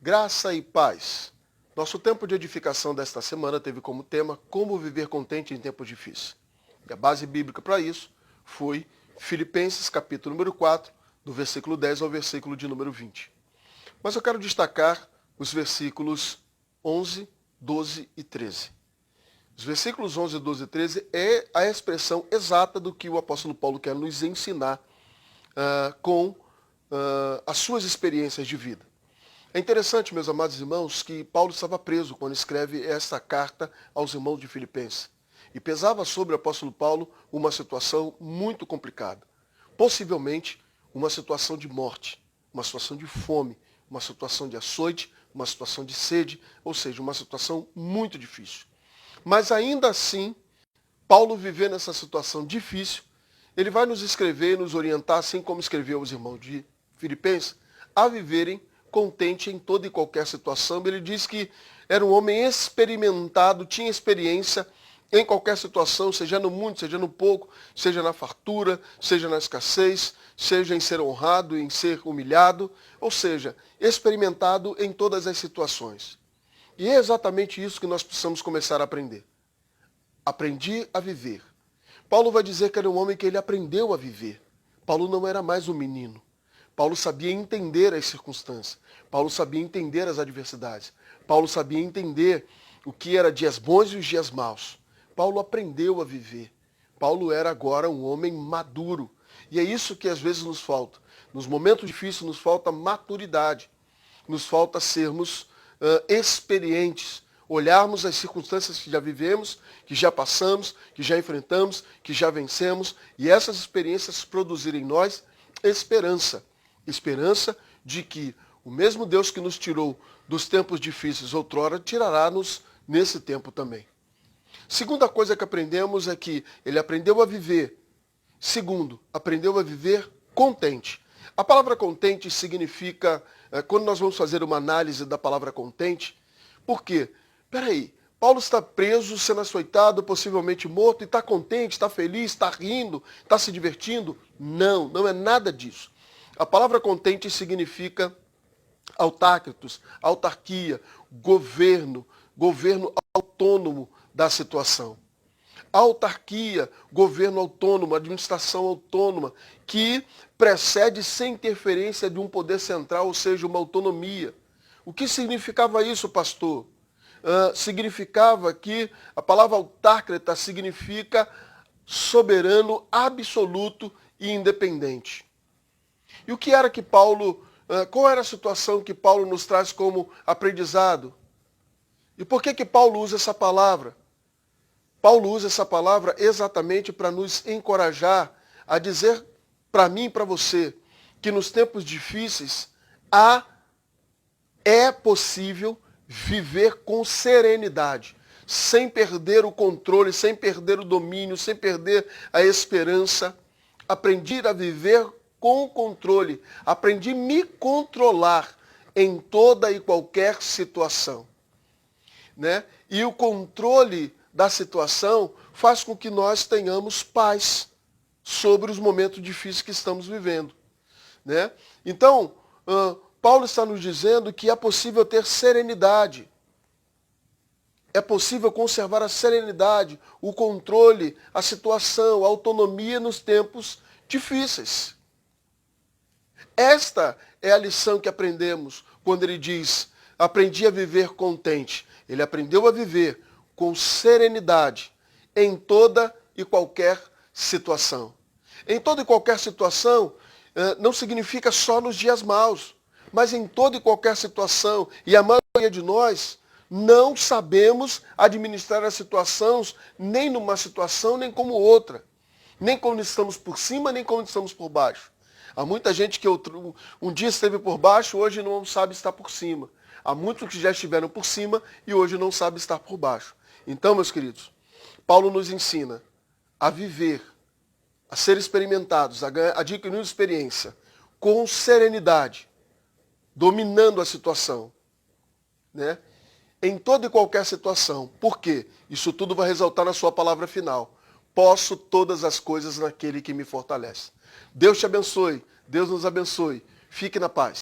Graça e paz. Nosso tempo de edificação desta semana teve como tema como viver contente em tempos difíceis. E a base bíblica para isso foi Filipenses capítulo número 4, do versículo 10 ao versículo de número 20. Mas eu quero destacar os versículos 11, 12 e 13. Os versículos 11, 12 e 13 é a expressão exata do que o apóstolo Paulo quer nos ensinar com as suas experiências de vida. É interessante, meus amados irmãos, que Paulo estava preso quando escreve esta carta aos irmãos de Filipenses. E pesava sobre o apóstolo Paulo uma situação muito complicada. Possivelmente uma situação de morte, uma situação de fome, uma situação de açoite, uma situação de sede, ou seja, uma situação muito difícil. Mas ainda assim, Paulo vivendo essa situação difícil, ele vai nos escrever e nos orientar, assim como escreveu aos irmãos de Filipenses, a viverem contente em toda e qualquer situação. Ele diz que era um homem experimentado, tinha experiência em qualquer situação, seja no muito, seja no pouco, seja na fartura, seja na escassez, seja em ser honrado, em ser humilhado, ou seja, experimentado em todas as situações. E é exatamente isso que nós precisamos começar a aprender. Aprendi a viver. Paulo vai dizer que era um homem que ele aprendeu a viver. Paulo não era mais um menino. Paulo sabia entender as circunstâncias. Paulo sabia entender as adversidades. Paulo sabia entender o que era dias bons e os dias maus. Paulo aprendeu a viver. Paulo era agora um homem maduro. E é isso que às vezes nos falta. Nos momentos difíceis nos falta maturidade. Nos falta sermos experientes. Olharmos as circunstâncias que já vivemos, que já passamos, que já enfrentamos, que já vencemos. E essas experiências produzirem em nós esperança. Esperança de que o mesmo Deus que nos tirou dos tempos difíceis outrora, tirará-nos nesse tempo também. Segunda coisa que aprendemos é que ele aprendeu a viver. Segundo, aprendeu a viver contente. A palavra contente significa, quando nós vamos fazer uma análise da palavra contente, por quê? Peraí, Paulo está preso, sendo açoitado, possivelmente morto, e está contente, está feliz, está rindo, está se divertindo? Não, não é nada disso. A palavra contente significa autarquetos, autarquia, governo autônomo da situação. Autarquia, governo autônomo, administração autônoma, que precede sem interferência de um poder central, ou seja, uma autonomia. O que significava isso, pastor? Significava que a palavra autárqueta significa soberano, absoluto e independente. E o que era que Paulo, qual era a situação que Paulo nos traz como aprendizado? E por que Paulo usa essa palavra? Paulo usa essa palavra exatamente para nos encorajar a dizer para mim e para você que nos tempos difíceis é possível viver com serenidade, sem perder o controle, sem perder o domínio, sem perder a esperança. Aprendi a viver com controle. Aprendi a me controlar em toda e qualquer situação. Né? E o controle da situação faz com que nós tenhamos paz sobre os momentos difíceis que estamos vivendo. Né? Então, Paulo está nos dizendo que é possível ter serenidade. É possível conservar a serenidade, o controle, a situação, a autonomia nos tempos difíceis. Esta é a lição que aprendemos quando ele diz, aprendi a viver contente. Ele aprendeu a viver com serenidade em toda e qualquer situação. Em toda e qualquer situação não significa só nos dias maus, mas em toda e qualquer situação. E a maioria de nós não sabemos administrar as situações, nem numa situação, nem como outra. Nem quando estamos por cima, nem quando estamos por baixo. Há muita gente que um dia esteve por baixo, hoje não sabe estar por cima. Há muitos que já estiveram por cima e hoje não sabem estar por baixo. Então, meus queridos, Paulo nos ensina a viver, a ser experimentados, a adquirir experiência, com serenidade, dominando a situação. Né? Em toda e qualquer situação. Por quê? Isso tudo vai resultar na sua palavra final. Posso todas as coisas naquele que me fortalece. Deus te abençoe. Deus nos abençoe. Fique na paz.